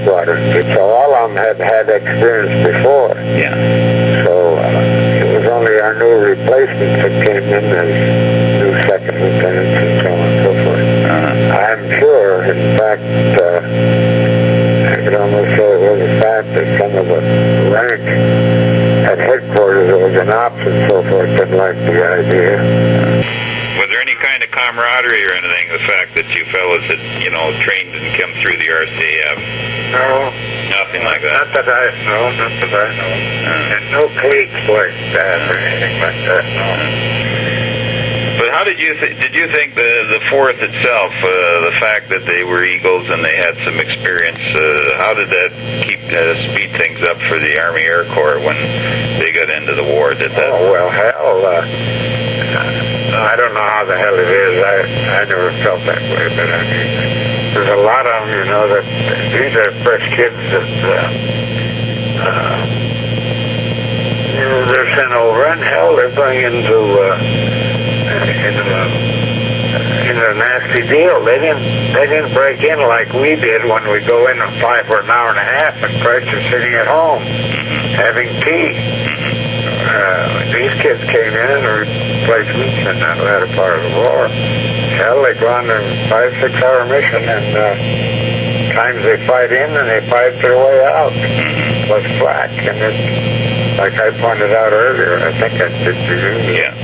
squadrons, so all of them had had experience before. Yeah. So it was only our new replacements that came in as new second lieutenants and so on and so forth. I'm sure, in fact, I could almost say it was a fact that some of the rank at headquarters that was in ops and so forth didn't like the idea. Was there any kind of camaraderie or anything, the fact that you fellas had, trained and come through the RCF? No. Nothing like that? Not that I know. And no cliques like that or anything like that, no. But how did you think the 4th itself, the fact that they were Eagles and they had some experience, how did that speed things up for the Army Air Corps when they got into the war? Oh, well, hell, I don't know how the hell it is. I never felt that way, but I mean, there's a lot of them, that these are fresh kids that, they're sent over, and hell, they're going into a nasty deal. They didn't break in like we did when we go in and fly for an hour and a half and Christ is sitting at home having tea. These kids came in or replacements in that latter part of the war. Hell, they go on a 5-6 hour mission, and times they fight in and they fight their way out. Plus flak, and it's like I pointed out earlier, I think I did to you. Yeah.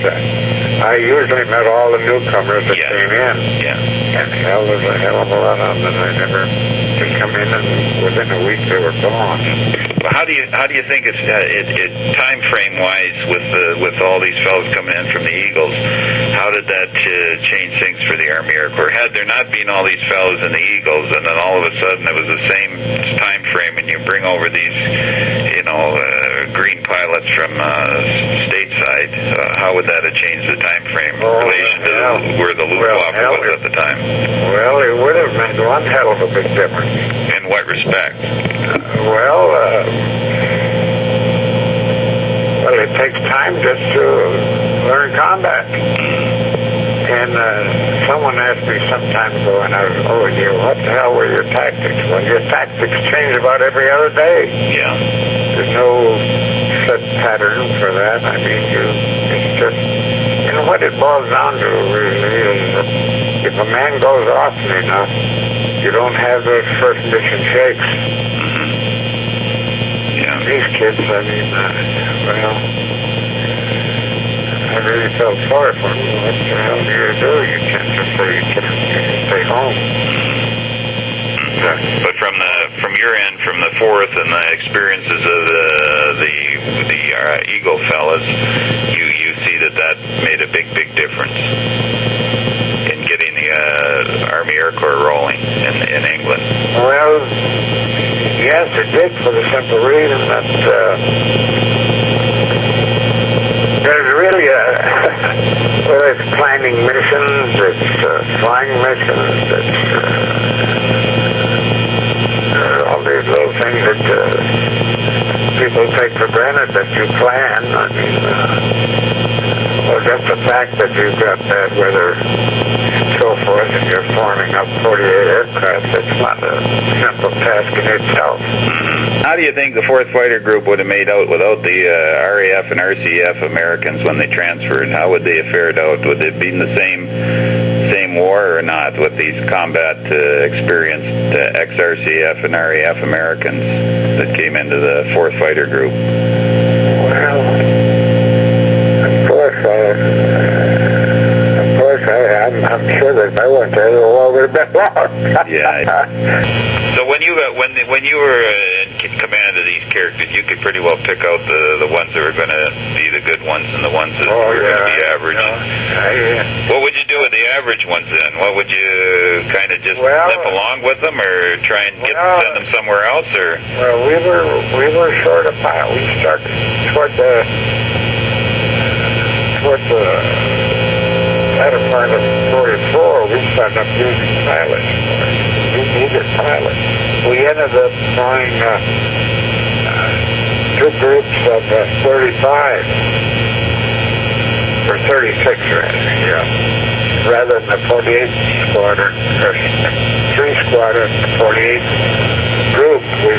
I usually met all the newcomers that came in. Yeah. And hell, there's a hell of a lot of them that I never could come in, and within a week they were gone. Well, how do you think it's time frame wise with all these fellows coming in from the Eagles? How did that change things for the Army Air Corps? Had there not been all these fellows in the Eagles, and then all of a sudden it was the same time frame, and you bring over these, green pilots from stateside, how would that have changed the time frame in relation to where the Luftwaffe was at the time? Well, it would have made one hell of a big difference. In what respect? Well, it takes time just to learn combat. And someone asked me some time ago, and I was, what the hell were your tactics? Well, your tactics change about every other day. Yeah. There's no set pattern for that. I mean, it's just, what it boils down to really is that if a man goes often enough, you don't have those first mission shakes. Yeah. These kids, I mean, I really felt sorry for them. What the hell do you do? You can't just say you can't stay home. But from your end, from the 4th and the experiences of the Eagle fellas, you see that made a big difference in getting the Army Air Corps rolling in England. Well, yes, it did, for the simple reason that there's really whether it's planning missions, it's flying missions, it's all these little things that people take for granted that you plan. I mean, or just the fact that you've got bad weather and so forth, and you're forming up 48 aircraft, it's not a simple task in itself. How do you think the 4th Fighter Group would have made out without the RAF and RCF Americans when they transferred? How would they have fared out? Would it have been the same war or not with these combat experienced ex-RCF and RAF Americans that came into the 4th Fighter Group? Well, of course, I'm sure that if I went there, the war would have been lost. Yeah. So when you were in command of these characters, you could pretty well pick out the ones that were going to be the good ones and the ones that were going to be average. What would you do with the average ones then? What would you kind of just limp along with them, or try and send them somewhere else, or? Well, we were short of pilots. We started toward the latter part of 44. We started up using pilots. We needed pilots. We ended up flying 2 groups of 35 or 36 rather than the 48 squadron, or 3 squadron, the 48 group. we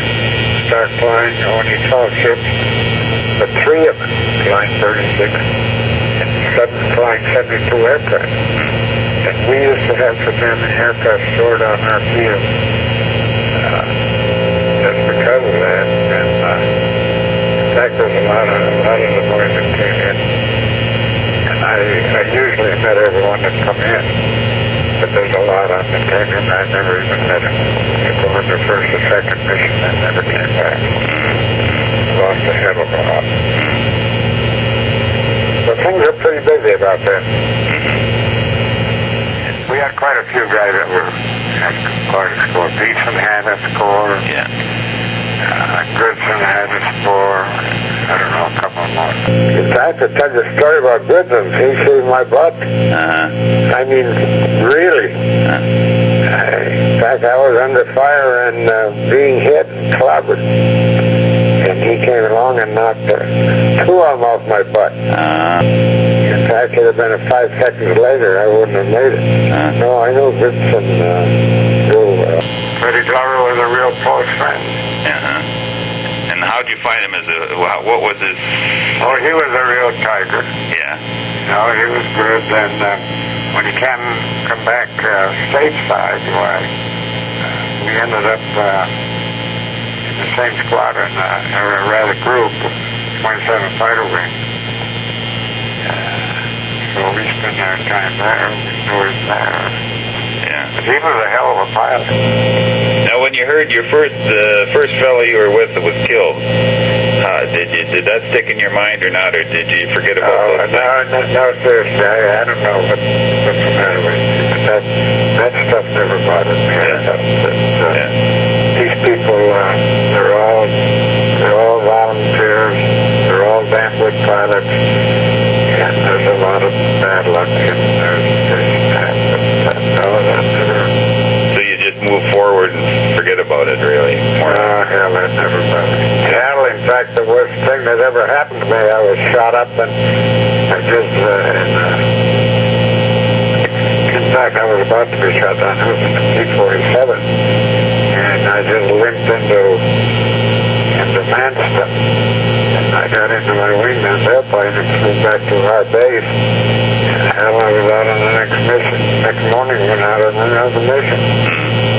start flying, when he saw ships, the three of them flying 36 and flying 72 aircraft. And we used to have so many aircraft stored on our field just because of that. And in fact, there's a lot of the boys that came in. And I usually met everyone that come in. But there's a lot on the came in. I never even met them. They go on their first or second mission and never came back. Lost a hell of a lot. But things are pretty busy about that. We had quite a few guys that were at quite a score. Beeson had a score. Yeah. Goodson had a score. I don't know, a couple more. In fact, to tell you a story about Goodson, he saved my butt. I mean, really. In fact, I was under fire and being hit and clobbered. And he came along and knocked two of them off my butt. In fact, it would have been 5 seconds later, I wouldn't have made it. No, I know Goodson real well. Freddie Glover was a real close friend. And how'd you find him as what was his... Oh, he was a real tiger. Yeah. No, he was good. And when he come back stateside, why, we ended up in the same squadron, or rather group, 27 Fighter Wing. So we spent our time there. We knew him there. Yeah. But he was a hell of a pilot. Now, when you heard your first fellow you were with that was killed, did that stick in your mind or not, or did you forget about those things? No, seriously, I don't know what's the matter with you, but that stuff never bothered me. These people, they're all volunteers, they're all damn good pilots, and there's a lot of bad luck in there. So you just move forward and forget about it, really? Hell, that never bothered me. Hell, in fact, the worst thing that ever happened to me, I was shot up and I just, in fact, I was about to be shot down. It was in the P-47, and I just limped into Manston, and I got into my wingman's airplane and flew back to our base. Hell, I was out on the next mission. Next morning, went out on another mission.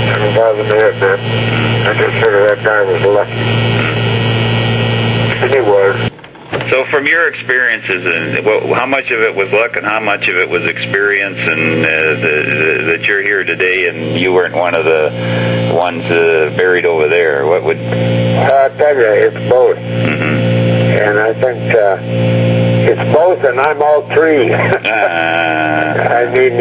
Never bothered me a bit. I just figured that guy was lucky. And he was. So from your experiences, and how much of it was luck and how much of it was experience, and that you're here today and you weren't one of the ones buried over there? What would... I'll tell you, it's both. And I think it's both, and I'm all three. I mean,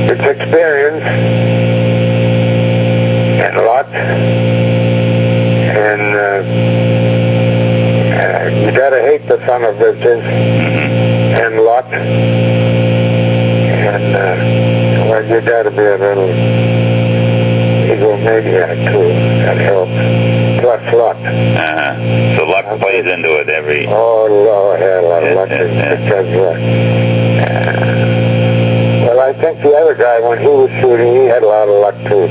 it's experience and luck, and you gotta hate the son of bitches and luck, and well, you gotta be a little egomaniac too. That helps. Plus luck. So luck plays into it every... Oh, Lord, hell, a lot of luck because, well, I think the other guy, when he was shooting, he had a lot of luck too.